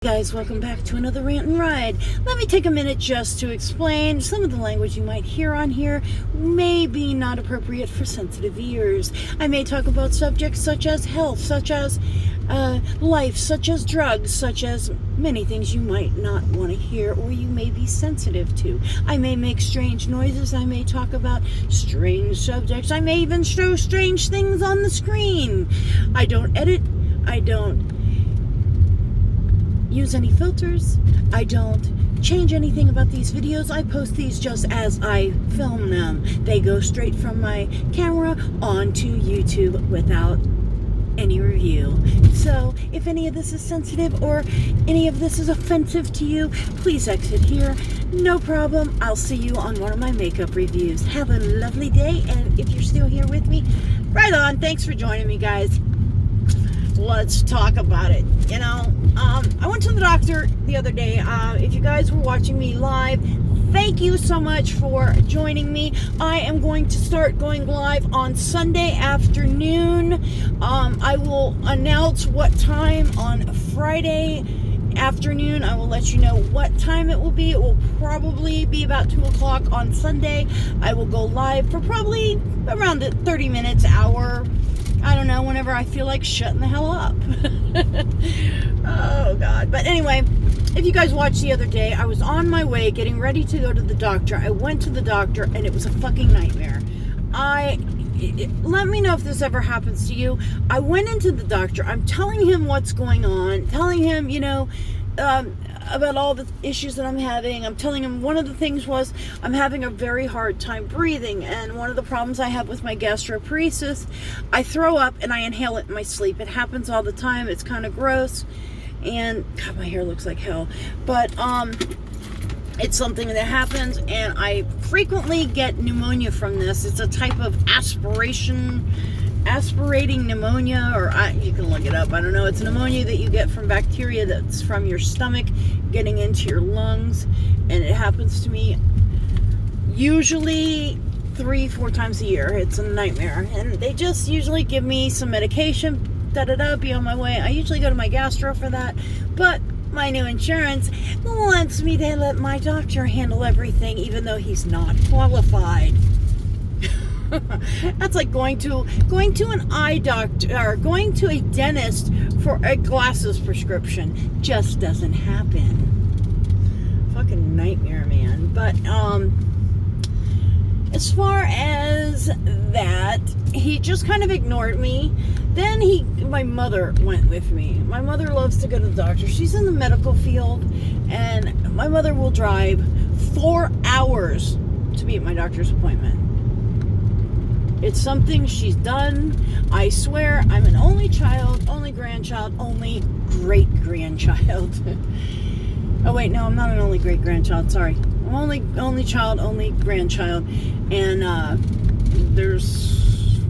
Guys, welcome back to another Rant and Ride. Let me take a minute just to explain some of the language you might hear on here may be not appropriate for sensitive ears. I may talk about subjects such as health, such as life, such as drugs, such as many things you might not want to hear or you may be sensitive to. I may make strange noises. I may talk about strange subjects. I may even show strange things on the screen. I don't edit. I don't use any filters. I don't change anything about these videos. I post these just as I film them. They go straight from my camera onto YouTube without any review. So if any of this is sensitive or any of this is offensive to you, please exit here. No problem. I'll see you on one of my makeup reviews. Have a lovely day, and if you're still here with me, right on. Thanks for joining me, guys. Let's talk about it. I went to the doctor the other day. If you guys were watching me live, thank you so much for joining me. I am going to start going live on Sunday afternoon. I will announce what time on Friday afternoon. I will let you know what time it will be. It will probably be about 2 o'clock on Sunday. I will go live for probably around 30 minutes, hour. I don't know, whenever I feel like shutting the hell up. Oh, God. But anyway, if you guys watched the other day, I was on my way getting ready to go to the doctor. I went to the doctor, and it was a fucking nightmare. Let me know if this ever happens to you. I went into the doctor. I'm telling him what's going on, telling him, about all the issues that I'm having. I'm telling him one of the things was I'm having a very hard time breathing, and one of the problems I have with my gastroparesis, I throw up and I inhale it in my sleep. It happens all the time. It's kind of gross, and God, my hair looks like hell, but it's something that happens, and I frequently get pneumonia from this. It's a type of aspirating pneumonia, or you can look it up. I don't know. It's pneumonia that you get from bacteria that's from your stomach getting into your lungs, and it happens to me usually 3-4 times a year. It's a nightmare, and they just usually give me some medication, be on my way. I usually go to my gastro for that, but my new insurance wants me to let my doctor handle everything, even though he's not qualified. That's like going to an eye doctor or going to a dentist for a glasses prescription. Just doesn't happen. Fucking nightmare, man. But as far as that, he just kind of ignored me. Then my mother went with me. My mother loves to go to the doctor. She's in the medical field, and my mother will drive 4 hours to be at my doctor's appointment. It's something she's done. I swear, I'm an only child, only grandchild, only great-grandchild. Oh, wait, no, I'm not an only great-grandchild. Sorry. I'm only child, only grandchild. And there's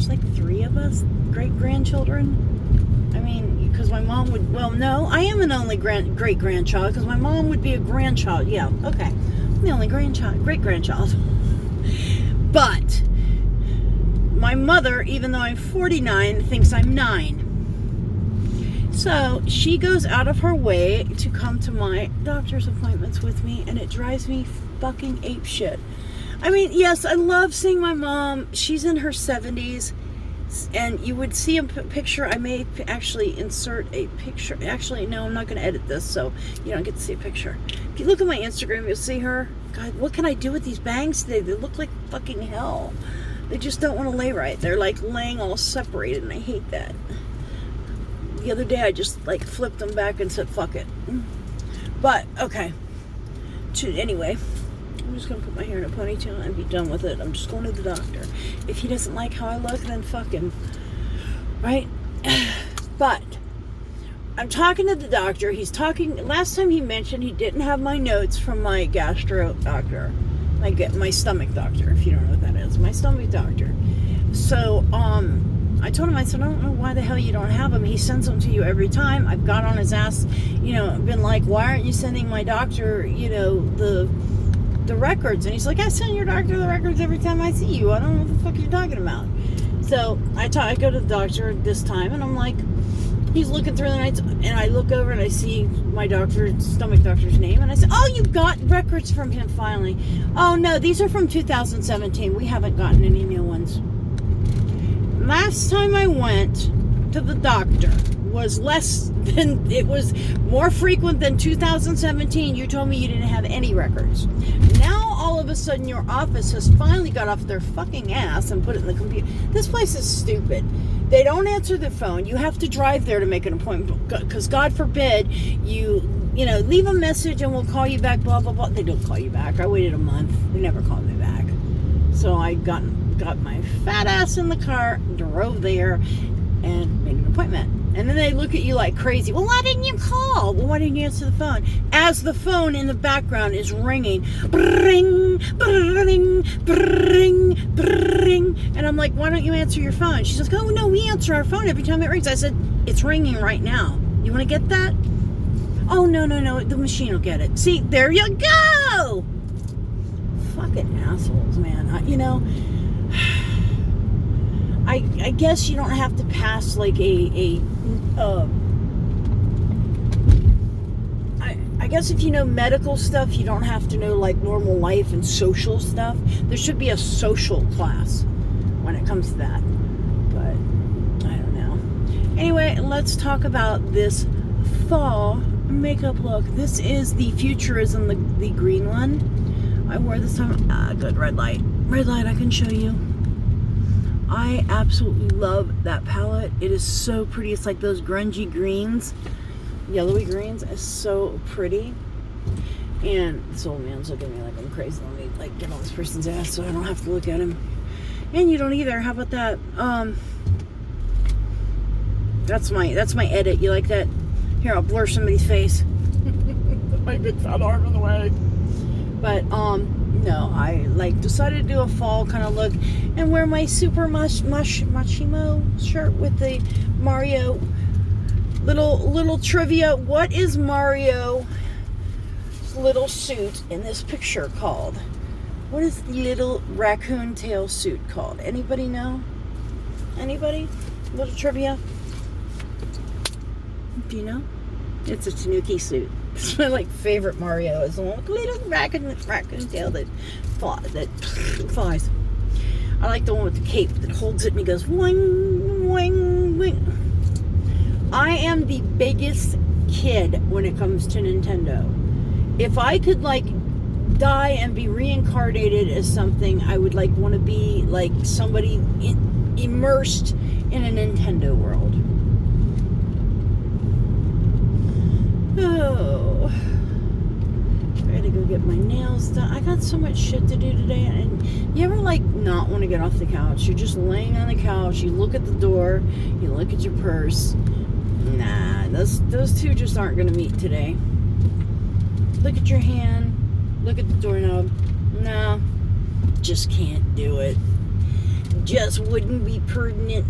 like 3 of us great-grandchildren. I mean, because my mom would... Well, no, I am an only great-grandchild because my mom would be a grandchild. Yeah, okay. I'm the only great-grandchild. But my mother, even though I'm 49, thinks I'm 9. So she goes out of her way to come to my doctor's appointments with me, and it drives me fucking apeshit. I mean, yes, I love seeing my mom. She's in her 70s, and you would see a picture. I may actually insert a picture. Actually, no, I'm not going to edit this, so you don't get to see a picture. If you look at my Instagram, you'll see her. God, what can I do with these bangs today? They look like fucking hell. They just don't want to lay right. They're like laying all separated, and I hate that. The other day I just like flipped them back and said fuck it. But okay. Anyway, I'm just gonna put my hair in a ponytail and be done with it. I'm just going to the doctor. If he doesn't like how I look, then fuck him. Right? But I'm talking to the doctor. He's talking. Last time he mentioned he didn't have my notes from my gastro doctor. My stomach doctor, if you don't know what that is. My stomach doctor. So, I told him, I said, I don't know why the hell you don't have them. He sends them to you every time. I've got on his ass, been like, why aren't you sending my doctor, the records? And he's like, I send your doctor the records every time I see you. I don't know what the fuck you're talking about. So, I go to the doctor this time, and I'm like, He's looking through the nights, and I look over and I see my stomach doctor's name, and I said, "Oh, you got records from him finally." "Oh no, these are from 2017. We haven't gotten any new ones." Last time I went to the doctor was it was more frequent than 2017. You told me you didn't have any records. Now all of a sudden your office has finally got off their fucking ass and put it in the computer. This place is stupid. They don't answer the phone. You have to drive there to make an appointment, because God forbid you leave a message and we'll call you back, blah blah blah. They don't call you back. I waited a month. They never called me back. So I got my fat ass in the car, drove there, and made an appointment. And then they look at you like crazy. "Well, why didn't you call?" "Well, why didn't you answer the phone?" As the phone in the background is ringing. Bring, bring, bring, bring. And I'm like, "Why don't you answer your phone?" She's like, "Oh, no, we answer our phone every time it rings." I said, "It's ringing right now. You want to get that?" "Oh, no, the machine will get it." See, there you go. Fucking assholes, man. I guess you don't have to pass like I guess if you know medical stuff, you don't have to know like normal life and social stuff. There should be a social class when it comes to that. But I don't know. Anyway, let's talk about this fall makeup look. This is the Futurism, the green one. I wore this time. Good, red light. Red light, I can show you. I absolutely love that palette. It is so pretty. It's like those grungy greens, yellowy greens. It's so pretty. And this old man's looking at me like I'm crazy. Let me like get on this person's ass so I don't have to look at him. And you don't either. How about that? That's my edit. You like that? Here, I'll blur somebody's face. My big fat arm in the way. But no, I decided to do a fall kind of look and wear my super Machimo shirt with the Mario little trivia. What is Mario's little suit in this picture called? What is the little raccoon tail suit called? Anybody know? Anybody? Little trivia? Do you know? It's a Tanuki suit. It's my favorite Mario. Is the one with the little raccoon tail that flies. I like the one with the cape that holds it and he goes wing, wing, wing. I am the biggest kid when it comes to Nintendo. If I could die and be reincarnated as something, I would want to be somebody immersed in a Nintendo world. Oh, I gotta go get my nails done. I got so much shit to do today. And you ever not want to get off the couch? You're just laying on the couch. You look at the door. You look at your purse. Nah, those two just aren't gonna meet today. Look at your hand. Look at the doorknob. No, just can't do it. Just wouldn't be prudent.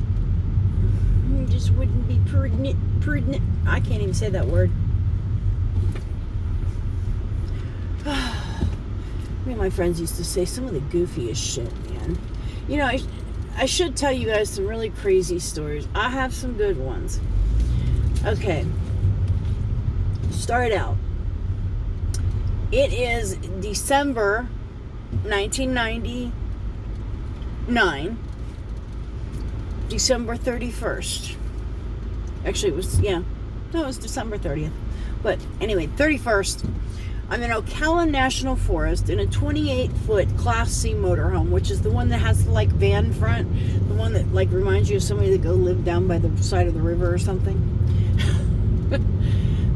Just wouldn't be prudent. I can't even say that word. Me and my friends used to say some of the goofiest shit, man. I should tell you guys some really crazy stories. I have some good ones. Okay. Start out. It is December 1999. December 31st. Actually, it was December 30th. But anyway, 31st. I'm in Ocala National Forest in a 28-foot Class C motorhome, which is the one that has the van front, the one that reminds you of somebody that go live down by the side of the river or something.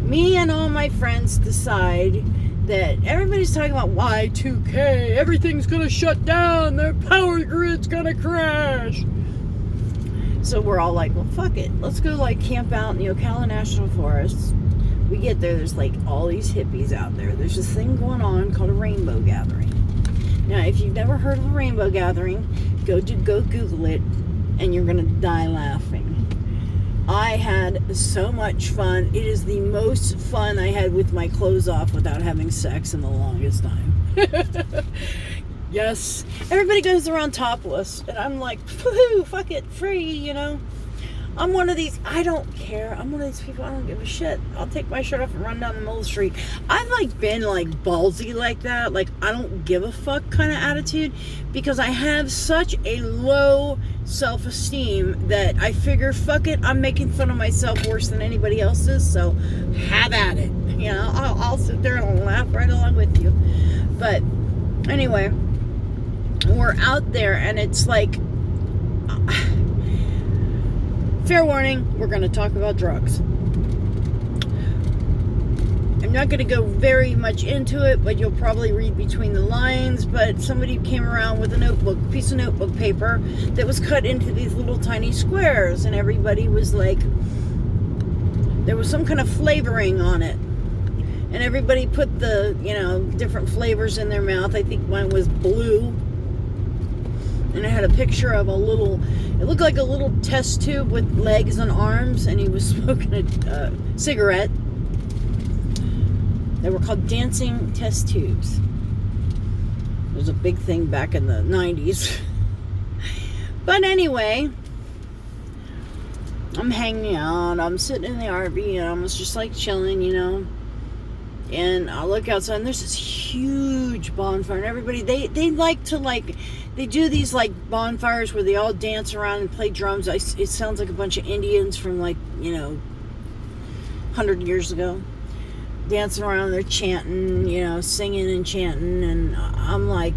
Me and all my friends decide that everybody's talking about Y2K, everything's gonna shut down, their power grid's gonna crash. So we're all well, fuck it, let's go camp out in the Ocala National Forest. We get there, there's all these hippies out there. There's this thing going on called a rainbow gathering. Now, if you've never heard of a rainbow gathering, go Google it, and you're gonna die laughing. I had so much fun. It is the most fun I had with my clothes off without having sex in the longest time. Yes, everybody goes around topless, and I'm like, woohoo, fuck it, free, I'm one of these, I don't care. I'm one of these people, I don't give a shit. I'll take my shirt off and run down the middle of the street. I've like been like ballsy like that. Like I don't give a fuck kind of attitude because I have such a low self-esteem that I figure, fuck it, I'm making fun of myself worse than anybody else is. So have at it. You know, I'll sit there and laugh right along with you. But anyway, we're out there and it's like, fair warning, we're going to talk about drugs. I'm not going to go very much into it, but you'll probably read between the lines. But somebody came around with a piece of notebook paper that was cut into these little tiny squares, and everybody was like, there was some kind of flavoring on it. And everybody put the, different flavors in their mouth. I think mine was blue. And it had a picture of it looked like a little test tube with legs and arms, and he was smoking a cigarette. They were called dancing test tubes. It was a big thing back in the 90s. But anyway, I'm hanging out, I'm sitting in the RV, and I was just like chilling, and I look outside and there's this huge bonfire, and everybody, they like to they do these like bonfires where they all dance around and play drums. It sounds like a bunch of Indians from 100 years ago, dancing around, they're chanting, singing and chanting, and I'm like,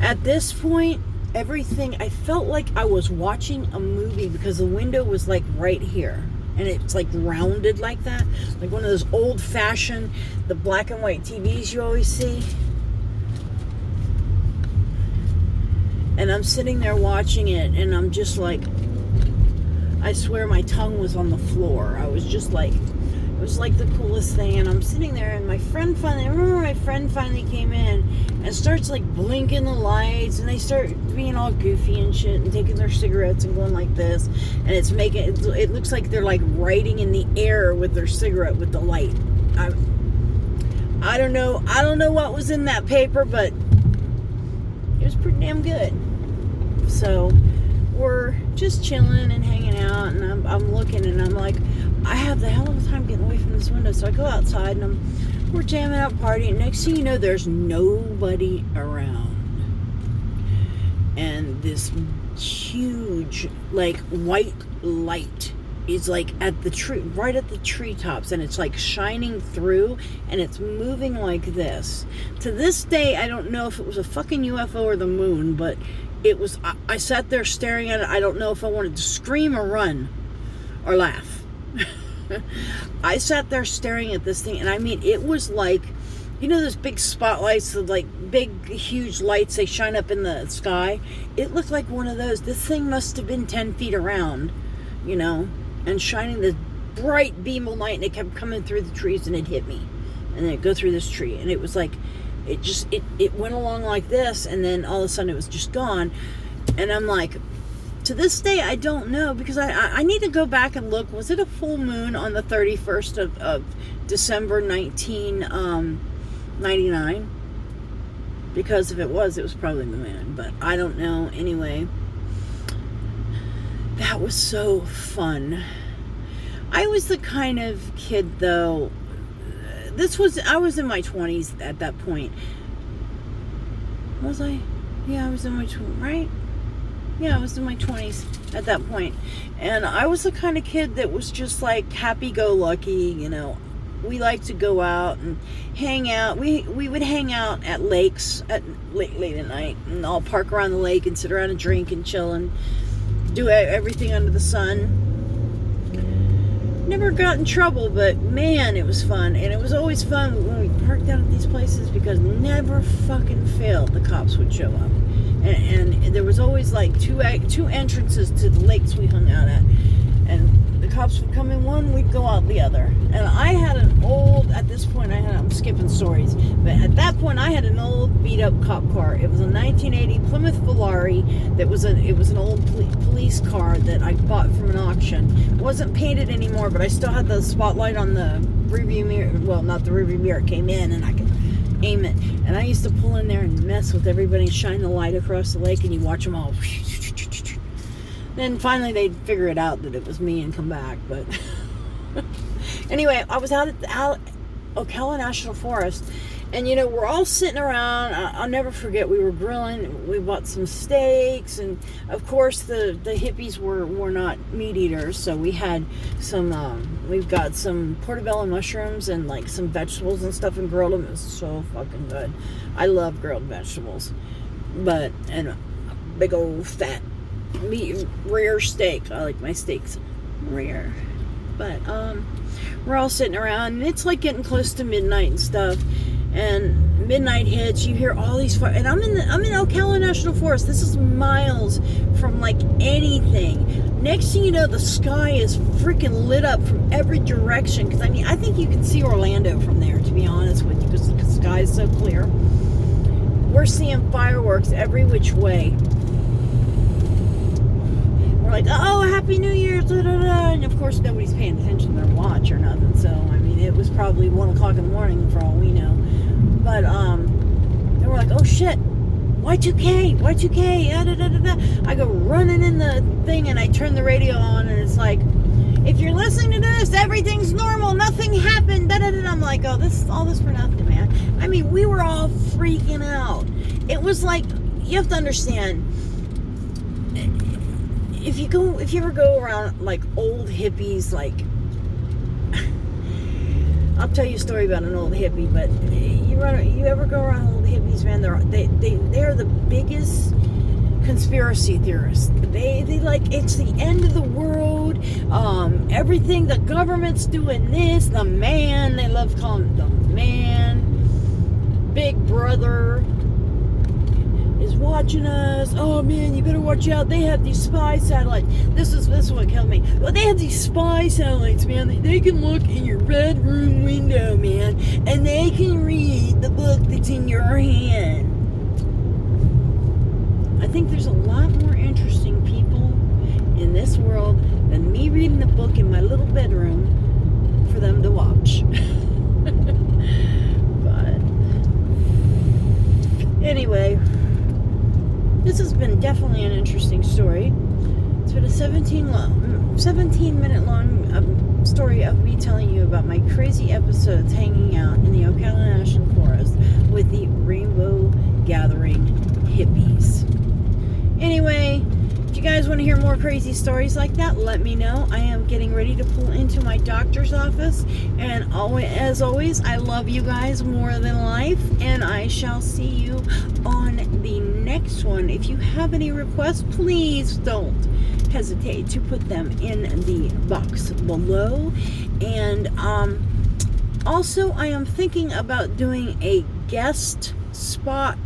at this point, everything, I felt like I was watching a movie because the window was like right here. And it's like rounded like that. Like one of those old-fashioned, the black and white TVs you always see. And I'm sitting there watching it, and I'm just like, I swear my tongue was on the floor. I was just like, it was like the coolest thing. And I'm sitting there, and my friend finally came in and starts like blinking the lights, and they start being all goofy and shit and taking their cigarettes and going like this, and it's making it looks like they're like writing in the air with their cigarette with the light. I don't know what was in that paper, but it was pretty damn good. So we're just chilling and hanging out, and I'm looking, and I'm like, I have the hell of a time getting away from this window. So I go outside, and we're jamming out, partying. Next thing you know, there's nobody around. And this huge, like, white light is, like, at the tree, right at the treetops. And it's, like, shining through, and it's moving like this. To this day, I don't know if it was a fucking UFO or the moon, but it was, I sat there staring at it. I don't know if I wanted to scream or run or laugh. I sat there staring at this thing, and I mean, it was like, those big spotlights, like big, huge lights, they shine up in the sky. It looked like one of those. This thing must have been 10 feet around, and shining this bright beam of light, and it kept coming through the trees, and it hit me, and then it go through this tree, and it was like, it went along like this, and then all of a sudden it was just gone. And I'm like, to this day, I don't know, because I need to go back and look. Was it a full moon on the 31st of December 1999? Because if it was probably the moon, but I don't know. Anyway, that was so fun. I was the kind of kid, though, I was in my 20s at that point. Was I? Yeah, I was in my 20s, right? Yeah, I was in my 20s at that point. And I was the kind of kid that was just like happy-go-lucky, We liked to go out and hang out. We would hang out at lakes at late at night, and all park around the lake and sit around and drink and chill and do everything under the sun. Never got in trouble, but man, it was fun. And it was always fun when we parked out at these places, because never fucking failed the cops would show up. And there was always like two entrances to the lakes we hung out at. And the cops would come in one, we'd go out the other. And I had at this point, I'm skipping stories, but at that point I had an old beat up cop car. It was a 1980 Plymouth Volare it was an old police car that I bought from an auction. It wasn't painted anymore, but I still had the spotlight on the rearview mirror. Well, not the rearview mirror, it came in, and I could aim it. And I used to pull in there and mess with everybody and shine the light across the lake, and you watch them all. Then finally they'd figure it out that it was me and come back. But anyway, I was out at the Ocala National Forest, and we're all sitting around. I'll never forget, we were grilling. We bought some steaks, and of course the hippies were not meat eaters, so we had some we've got some portobello mushrooms and like some vegetables and stuff, and grilled them. It was so fucking good. I love grilled vegetables, and a big old fat meat rare steak. I like my steaks rare. But we're all sitting around, and it's like getting close to midnight and stuff. And midnight hits, you hear all these fire, and I'm in Ocala National Forest. This is miles from like anything. Next thing you know, the sky is freaking lit up from every direction. Because I think you can see Orlando from there, to be honest with you, because the sky is so clear. We're seeing fireworks every which way. We're like, oh, Happy New Year, da, da, da. And of course nobody's paying attention to their watch or nothing, so it was probably 1 o'clock in the morning for all we know. But and we're like, oh shit, Y2K, da, da, da, da. I go running in the thing, and I turn the radio on, and it's like, if you're listening to this, everything's normal, nothing happened, da, da, da. I'm like, oh, this is all this for nothing, man. We were all freaking out. It was like, you have to understand, if you ever go around like old hippies, like I'll tell you a story about an old hippie, but you ever go around old hippies, man, they are the biggest conspiracy theorists. They like, it's the end of the world, everything, the government's doing this, the man, they love calling the man, Big Brother is watching us. Oh man, you better watch out. They have these spy satellites. This is what killed me. Well, they have these spy satellites, man. They can look in your bedroom window, man, and they can read the book that's in your hand. I think there's a lot more interesting people in this world than me reading the book in my little bedroom for them to watch. But anyway, this has been definitely an interesting story. It's been a 17-minute long story of me telling you about my crazy episodes hanging out in the Ocala National Forest with the Rainbow Gathering hippies. Anyway, if you guys want to hear more crazy stories like that, let me know. I am getting ready to pull into my doctor's office, and as always, I love you guys more than life, and I shall see you on the next one. If you have any requests, please don't hesitate to put them in the box below. And also, I am thinking about doing a guest spot.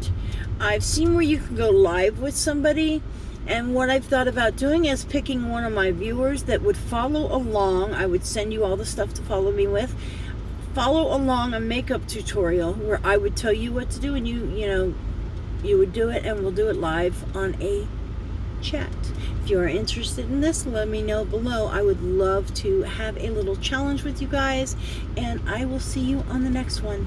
I've seen where you can go live with somebody, and what I've thought about doing is picking one of my viewers that would follow along. I would send you all the stuff to follow me with. Follow along a makeup tutorial where I would tell you what to do, and you would do it, and we'll do it live on a chat. If you are interested in this, let me know below. I would love to have a little challenge with you guys, and I will see you on the next one.